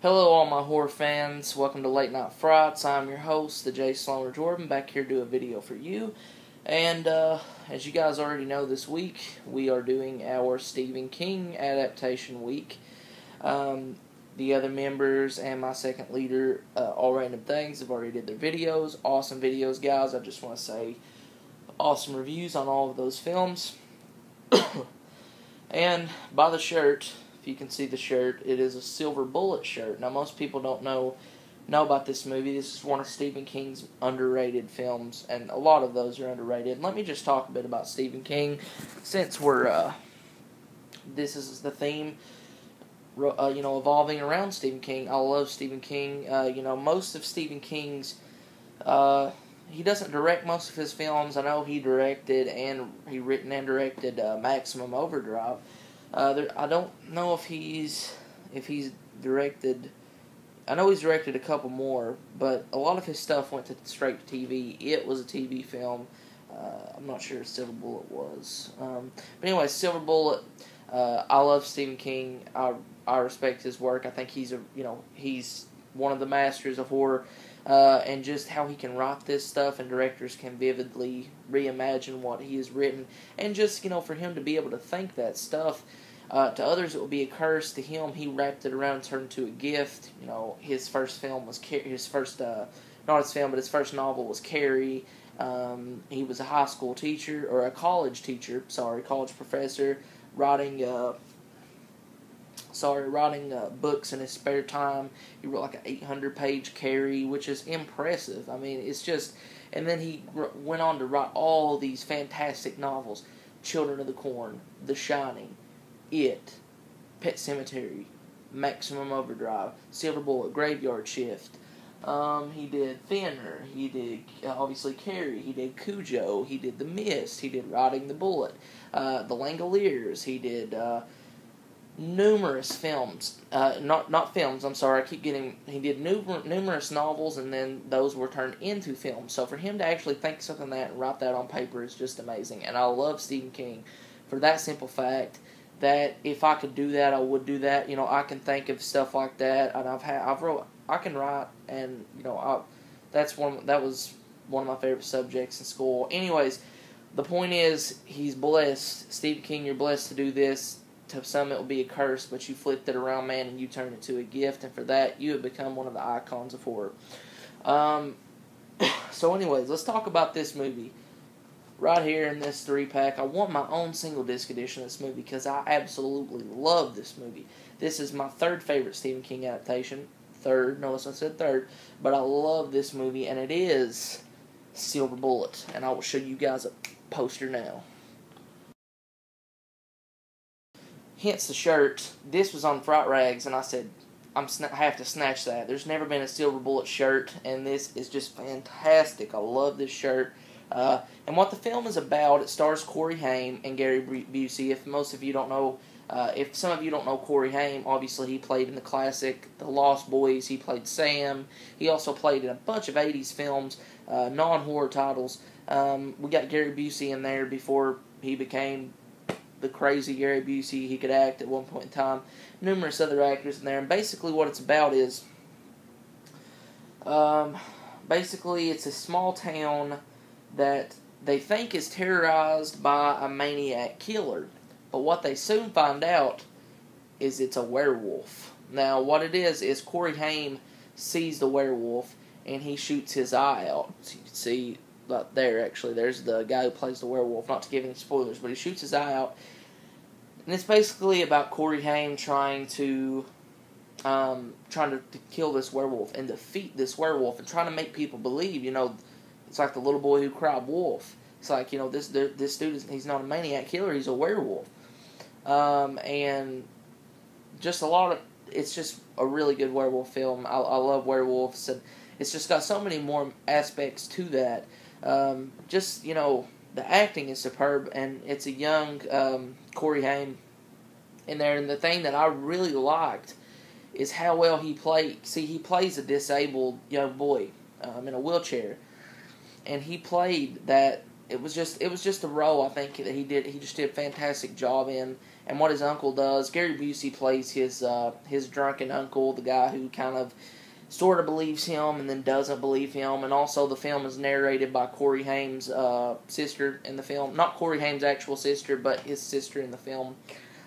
Hello all my horror fans, welcome to Late Night Frights. I'm your host, the Thejslone-Movie, back here to do a video for you. And as you guys already know, this week we are doing our Stephen King Adaptation week. The other members and my second leader, All Random Things, have already did their videos. Awesome videos, guys. I just want to say awesome reviews on all of those films. And by the shirt, if you can see the shirt, it is a Silver Bullet shirt. Now, most people don't know about this movie. This is one of Stephen King's underrated films, and a lot of those are underrated. Let me just talk a bit about Stephen King, since we're this is the theme, evolving around Stephen King. I love Stephen King. Most of Stephen King's he doesn't direct most of his films. I know he directed and he written and directed Maximum Overdrive. I don't know if he's directed. I know he's directed a couple more, but a lot of his stuff went straight to TV. It was a TV film. I'm not sure if Silver Bullet was. But anyway, Silver Bullet. I love Stephen King. I respect his work. I think he's one of the masters of horror. And just how he can write this stuff, and directors can vividly reimagine what he has written, and just for him to be able to think that stuff, to others it will be a curse. To him, he wrapped it around and turned it into a gift. His first film was his first novel was Carrie. He was a high school teacher, or a college teacher, college professor, writing books in his spare time. He wrote like an 800-page Carrie, which is impressive. I mean, it's just... And then he went on to write all these fantastic novels. Children of the Corn, The Shining, It, Pet Sematary, Maximum Overdrive, Silver Bullet, Graveyard Shift. He did Thinner. He did, obviously, Carrie. He did Cujo. He did The Mist. He did Riding the Bullet. The Langoliers. He did... numerous films, not films, I'm sorry, he did numerous novels, and then those were turned into films. So for him to actually think something like that and write that on paper is just amazing. And I love Stephen King for that simple fact that if I could do that, I would do that. I can think of stuff like that, and I can write, and that was one of my favorite subjects in school. Anyways, the point is, he's blessed. Stephen King, you're blessed to do this. To some, it will be a curse, but you flipped it around, man, and you turned it to a gift, and for that, you have become one of the icons of horror. So anyways, let's talk about this movie. Right here in this 3-pack, I want my own single disc edition of this movie, because I absolutely love this movie. This is my third favorite Stephen King adaptation. Notice I said third, but I love this movie, and it is Silver Bullet, and I will show you guys a poster now. Hence the shirt. This was on Fright Rags, and I said, I have to snatch that. There's never been a Silver Bullet shirt, and this is just fantastic. I love this shirt. And what the film is about, it stars Corey Haim and Gary Busey. If most of you don't know, if some of you don't know Corey Haim, obviously he played in the classic The Lost Boys. He played Sam. He also played in a bunch of 80s films, non-horror titles. We got Gary Busey in there before he became the crazy Gary Busey. He could act at one point in time. Numerous other actors in there. And basically what it's about is, basically it's a small town that they think is terrorized by a maniac killer. But what they soon find out is it's a werewolf. Now what it is Corey Haim sees the werewolf and he shoots his eye out. So you can see there, actually, there's the guy who plays the werewolf. Not to give any spoilers, but he shoots his eye out. And it's basically about Corey Haim trying to kill this werewolf and defeat this werewolf, and trying to make people believe, it's like the little boy who cried wolf. It's like, this dude, he's not a maniac killer, he's a werewolf. And just it's just a really good werewolf film. I love werewolves, and it's just got so many more aspects to that. The acting is superb, and it's a young Corey Haim in there. And the thing that I really liked is how well he played. See, he plays a disabled young boy in a wheelchair, and he played that it was just a role I think that he just did a fantastic job in. And what his uncle does, Gary Busey plays his drunken uncle, the guy who kind of sort of believes him and then doesn't believe him. And also the film is narrated by Corey Haim's sister in the film. Not Corey Haim's actual sister, but his sister in the film.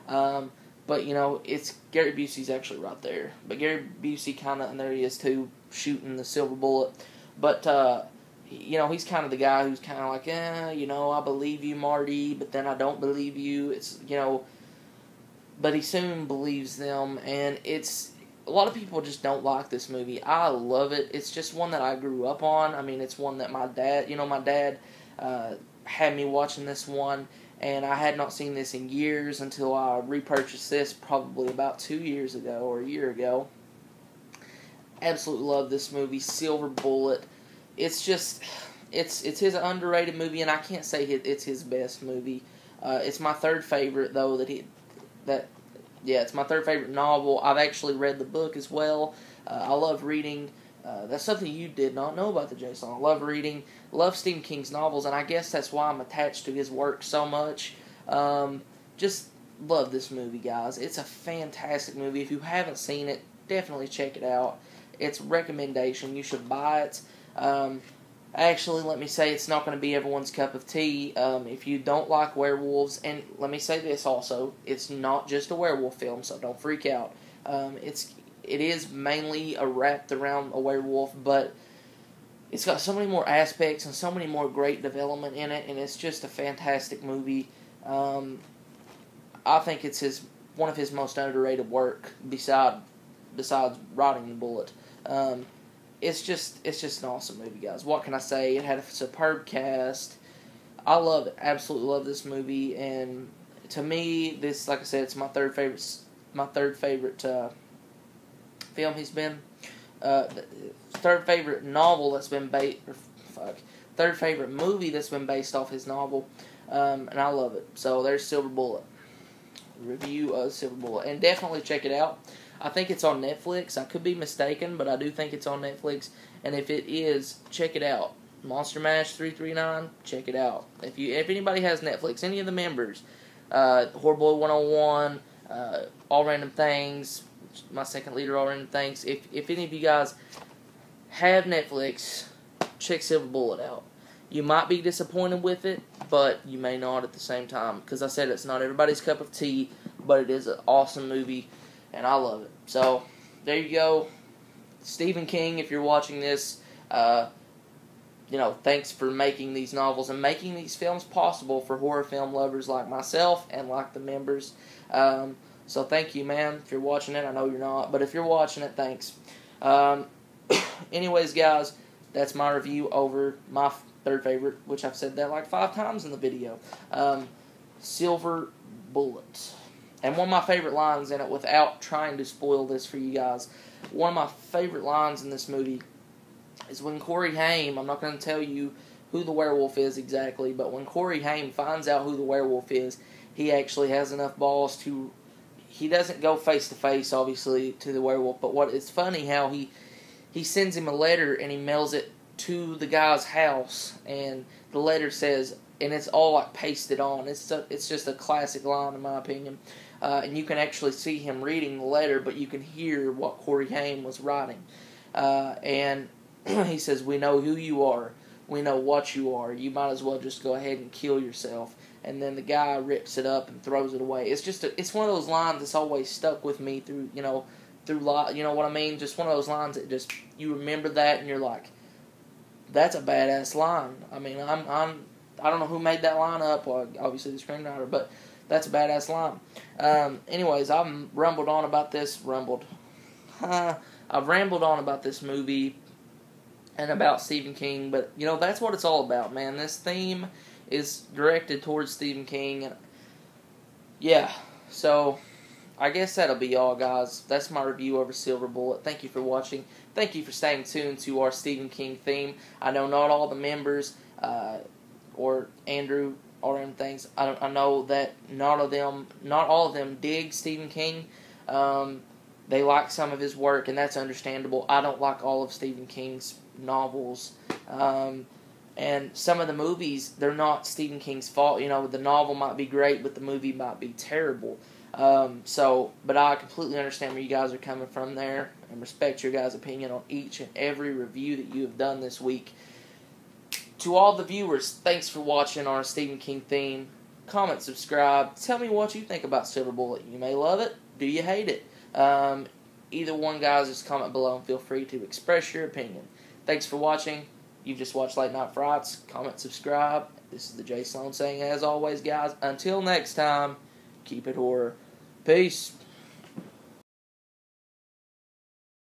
But, you know, it's Gary Busey's actually right there. But Gary Busey kind of, and there he is too, shooting the silver bullet. But, you know, he's kind of the guy who's kind of like, you know, I believe you, Marty, but then I don't believe you. It's, you know, but he soon believes them, and it's, a lot of people just don't like this movie. I love it. It's just one that I grew up on. I mean, it's one that my dad had me watching this one, and I had not seen this in years until I repurchased this probably about 2 years ago or a year ago. Absolutely love this movie, Silver Bullet. It's just, it's his underrated movie, and I can't say it's his best movie. It's my third favorite, though, it's my third favorite novel. I've actually read the book as well. I love reading. That's something you did not know about the Thejslone. I love reading. Love Stephen King's novels, and I guess that's why I'm attached to his work so much. Just love this movie, guys. It's a fantastic movie. If you haven't seen it, definitely check it out. It's a recommendation. You should buy it. Actually, let me say it's not going to be everyone's cup of tea. If you don't like werewolves, and let me say this also, it's not just a werewolf film, so don't freak out. It is mainly wrapped around a werewolf, but it's got so many more aspects and so many more great development in it, and it's just a fantastic movie. I think it's one of his most underrated work besides Riding the Bullet. It's just an awesome movie, guys. What can I say? It had a superb cast. I love it. Absolutely love this movie. And to me, this, like I said, it's my third favorite film he's been. Third favorite novel that's been third favorite movie that's been based off his novel. And I love it. So there's Silver Bullet. Review of Silver Bullet. And definitely check it out. I think it's on Netflix. I could be mistaken, but I do think it's on Netflix. And if it is, check it out. Monster Mash 339, check it out. If anybody has Netflix, any of the members, Horrorboy 101, All Random Things, my second leader, All Random Things. If any of you guys have Netflix, check Silver Bullet out. You might be disappointed with it, but you may not at the same time. Because I said it's not everybody's cup of tea, but it is an awesome movie. And I love it. So, there you go. Stephen King, if you're watching this, thanks for making these novels and making these films possible for horror film lovers like myself and like the members. So, thank you, man, if you're watching it. I know you're not, but if you're watching it, thanks. Anyways, guys, that's my review over my third favorite, which I've said that like 5 times in the video. Silver Bullet. And one of my favorite lines in it, without trying to spoil this for you guys, one of my favorite lines in this movie is when Corey Haim, I'm not going to tell you who the werewolf is exactly, but when Corey Haim finds out who the werewolf is, he actually has enough balls to, he doesn't go face to face, obviously, to the werewolf, but it's funny how he sends him a letter and he mails it to the guy's house, and the letter says, and it's all like pasted on. It's just a classic line in my opinion. And you can actually see him reading the letter, but you can hear what Corey Haim was writing. And he says, "We know who you are. We know what you are. You might as well just go ahead and kill yourself." And then the guy rips it up and throws it away. It's just it's one of those lines that's always stuck with me through life. You know what I mean? Just one of those lines that just you remember that and you're like, that's a badass line. I mean, I don't know who made that line up. Well, obviously the screenwriter, but that's a badass line. Anyways, I've rambled on about this. I've rambled on about this movie and about Stephen King, but that's what it's all about, man. This theme is directed towards Stephen King, and yeah. So I guess that'll be all, guys. That's my review over Silver Bullet. Thank you for watching. Thank you for staying tuned to our Stephen King theme. I know not all the members, or Andrew, or them things. I know that not all of them dig Stephen King. They like some of his work, and that's understandable. I don't like all of Stephen King's novels. And some of the movies, they're not Stephen King's fault. You know, the novel might be great, but the movie might be terrible. But I completely understand where you guys are coming from there, and respect your guys' opinion on each and every review that you have done this week. To all the viewers, thanks for watching our Stephen King theme. Comment, subscribe. Tell me what you think about Silver Bullet. You may love it. Do you hate it? Either one, guys, just comment below and feel free to express your opinion. Thanks for watching. You've just watched Late Night Frights. Comment, subscribe. This is the Thejslone saying, as always, guys, until next time, keep it horror. Peace.